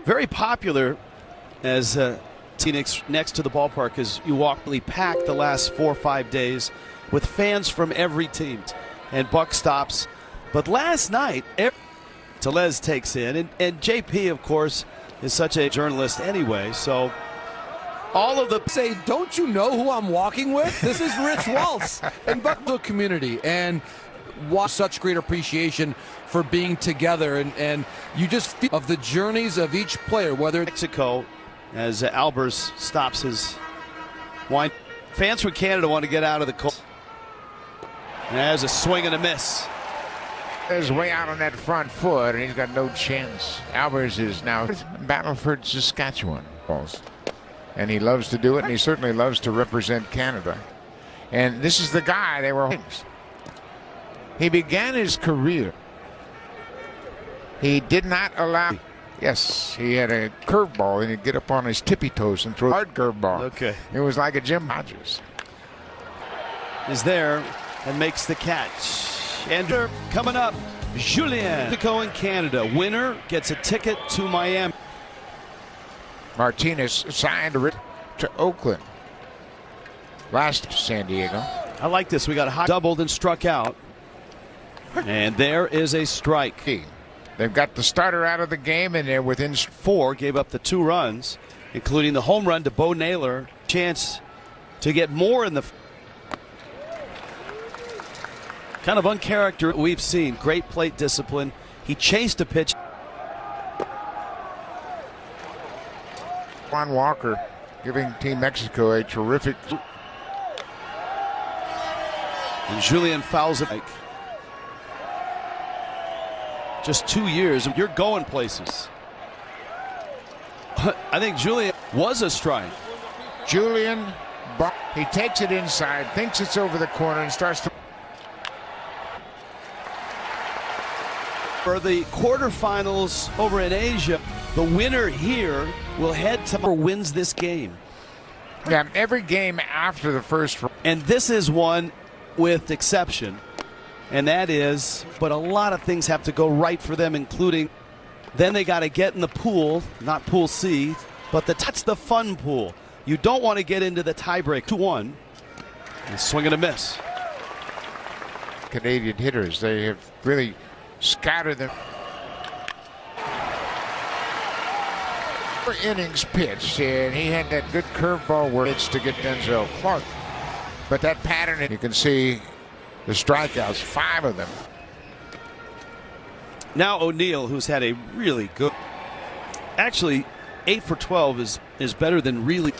Very popular as next to the ballpark as you walk packed the last 4 or 5 days with fans from every team. And Buck stops. But last night, Tellez takes in. And JP, of course, is such a journalist anyway. So all of the say, don't you know who I'm walking with? This is Rich Waltz and Buckville community. And such great appreciation for being together. And you just feel of the journeys of each player, whether it's Mexico, as Albers stops his wine. Fans from Canada want to get out of the cold. And there's a swing and a miss. Is way out on that front foot, and he's got no chance. Albers is now in Battleford, Saskatchewan. And he loves to do it, and he certainly loves to represent Canada. And this is the guy they were. He began his career. He did not allow. Yes, he had a curveball, and he'd get up on his tippy toes and throw a hard curveball. Okay. It was like a Jim Hodges. Is there and makes the catch. And coming up, Julien. Mexico and Canada. Winner gets a ticket to Miami. Martinez signed to Oakland. Last San Diego. I like this. We got a hot doubled and struck out. And there is a strike. They've got the starter out of the game, and they're within 4. Gave up the 2 runs, including the home run to Bo Naylor. Chance to get more in the kind of uncharacteristic we've seen. Great plate discipline. He chased a pitch. Juan Walker giving Team Mexico a terrific. And Julien fouls it. Just 2 years, you're going places. I think Julien was a strike. Julien, he takes it inside, thinks it's over the corner, and starts to. For the quarterfinals over in Asia, the winner here will head to or wins this game. Yeah, every game after the first. And this is one with exception. And that is, but a lot of things have to go right for them, including then they got to get in the pool, not pool C, but that's the fun pool. You don't want to get into the tiebreak. 2-1. And swing and a miss. Canadian hitters, they have really scattered them. 4 innings pitched, and he had that good curveball where it's to get Denzel Clark. But that pattern, you can see the strikeouts, 5 of them. Now O'Neill, who's had a really good, actually 8 for 12 is better than really.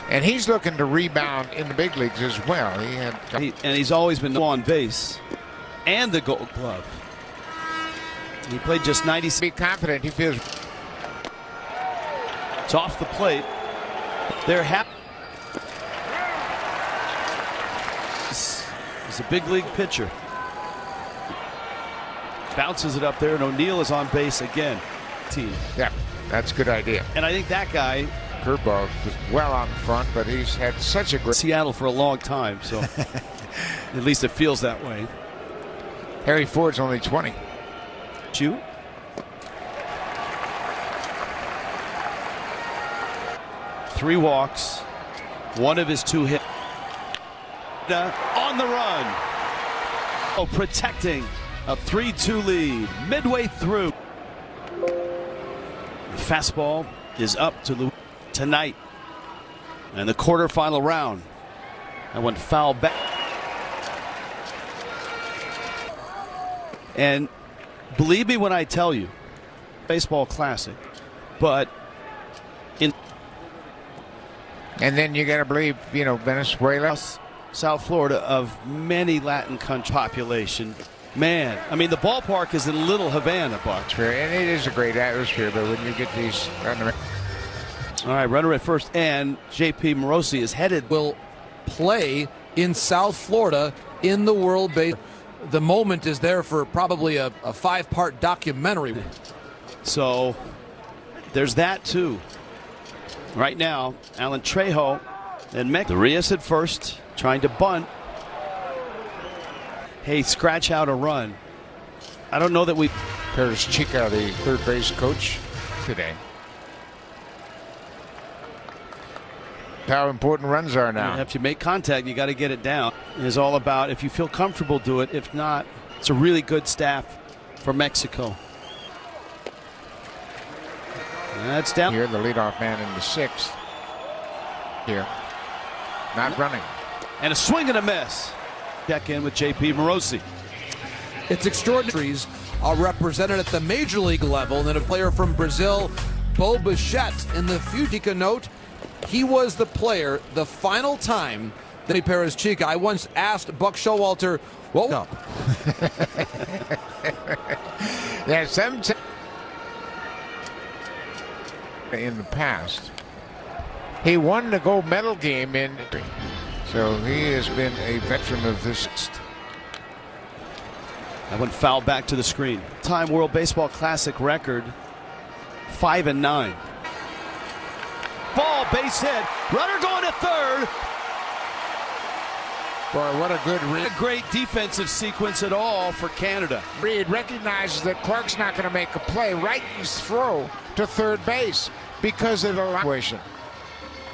And he's looking to rebound in the big leagues as well. And he's always been on base and the Gold Glove. He played just 90. Be confident. He feels. It's off the plate. They're happy. He's a big league pitcher. Bounces it up there, and O'Neill is on base again. Yeah, that's a good idea. And I think that guy. Curveball was well on front, but he's had such a great. Seattle for a long time, so at least it feels that way. Harry Ford's only 20. You? Three walks, 1 of his 2 hits. On the run. Oh, protecting a 3-2 lead midway through. The fastball is up to tonight. And the quarterfinal round. That went foul back. And believe me when I tell you, baseball classic, but and then you got to believe, Venezuela, South Florida, of many Latin country population. Man, I mean, the ballpark is in Little Havana, Buck. And it is a great atmosphere, but when you get these. All right, runner at first, and J.P. Morosi is headed. Will play in South Florida in the World Baseball. The moment is there for probably a 5-part documentary. So there's that too. Right now, Alan Trejo and the Rios at first, trying to bunt. Hey, scratch out a run. I don't know that we. Paris Chica, the third base coach today. how important runs are now. If you make contact, you got to get it down. It's all about if you feel comfortable, do it. If not, it's a really good staff for Mexico. That's down. Here, the leadoff man in the 6th. Here, not running. And a swing and a miss. Check in with J.P. Morosi. It's extraordinary. Are represented at the major league level, and then a player from Brazil, Bo Bichette, in the Fujica note, he was the player the final time that he Perez Chica. I once asked Buck Showalter, what up? Yeah, sometimes in the past, he won the gold medal game in, so he has been a veteran of this. That one fouled back to the screen. Time World Baseball Classic record, 5-9. Ball, base hit. Runner going to third. Boy, what a good read. A great defensive sequence at all for Canada. Reed recognizes that Clark's not going to make a play. Right his throw to third base because of the situation.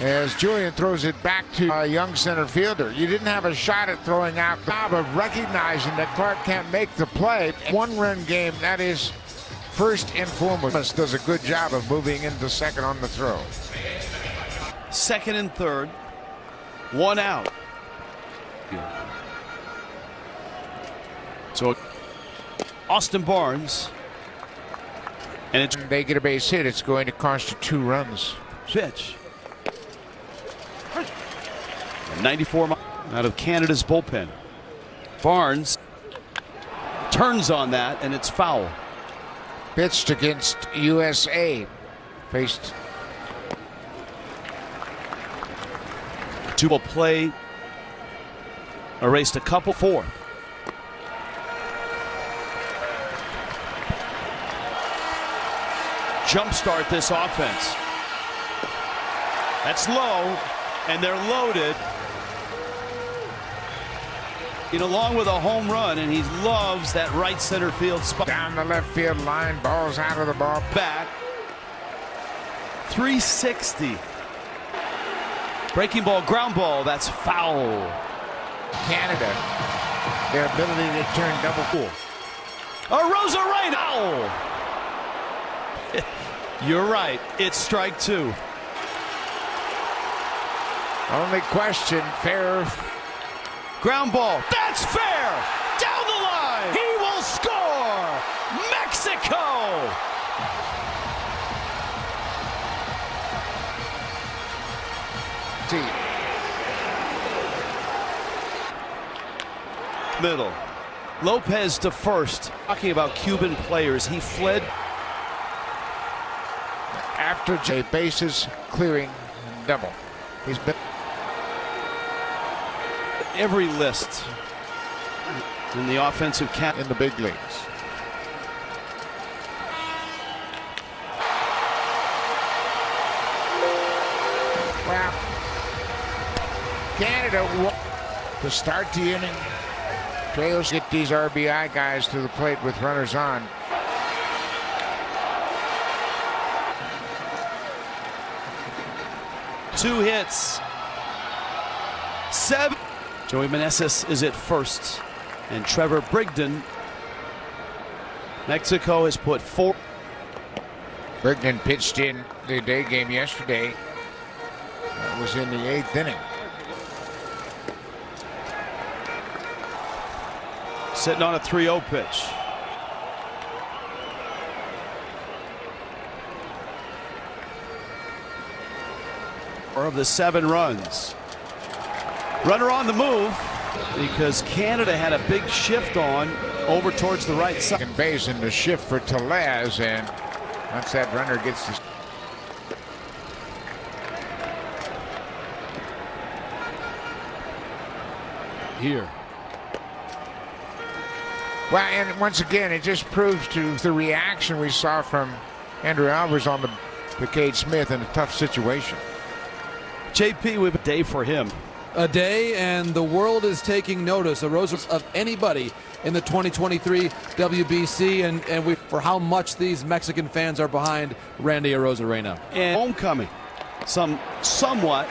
As Julian throws it back to a young center fielder. You didn't have a shot at throwing out. The job of recognizing that Clark can't make the play. One-run game, that is first and foremost. Does a good job of moving into second on the throw. Second and third. One out. So Austin Barnes. And it's They get a base hit. It's going to cost you 2 runs. pitch. 94 miles out of Canada's bullpen. Barnes turns on that, and it's foul. Pitched against USA. Faced. Two will play. Erased a couple. 4. Jumpstart this offense. That's low, and they're loaded. Along with a home run, and he loves that right center field spot. Down the left field line, balls out of the ball. Back. 360. Breaking ball, ground ball, that's foul. Canada, their ability to turn double. Cool. Arozarena. You're right. It's strike 2. Only question, fair. Ground ball. That's fair. Down the line. He will score. Mexico. Middle. Lopez to first. Talking about Cuban players, he fled After J bases clearing double. He's been every list in the offensive cap in the big leagues. Well, Canada to start the inning. Trails get these RBI guys to the plate with runners on. Two hits. 7. Joey Meneses is at first, and Trevor Brigden. Mexico has put 4. Brigden pitched in the day game yesterday. That was in the 8th inning. Sitting on a 3-0 pitch. Of the 7 runs. Runner on the move because Canada had a big shift on over towards the right side. Second base in the shift for Tellez, and once that runner gets to here. well, and once again, it just proves to the reaction we saw from Andrew Alvarez on the Cade Smith in a tough situation. JP, we have a day for him. A day, and the world is taking notice of anybody in the 2023 WBC, and for how much these Mexican fans are behind Randy Arozarena. And homecoming, somewhat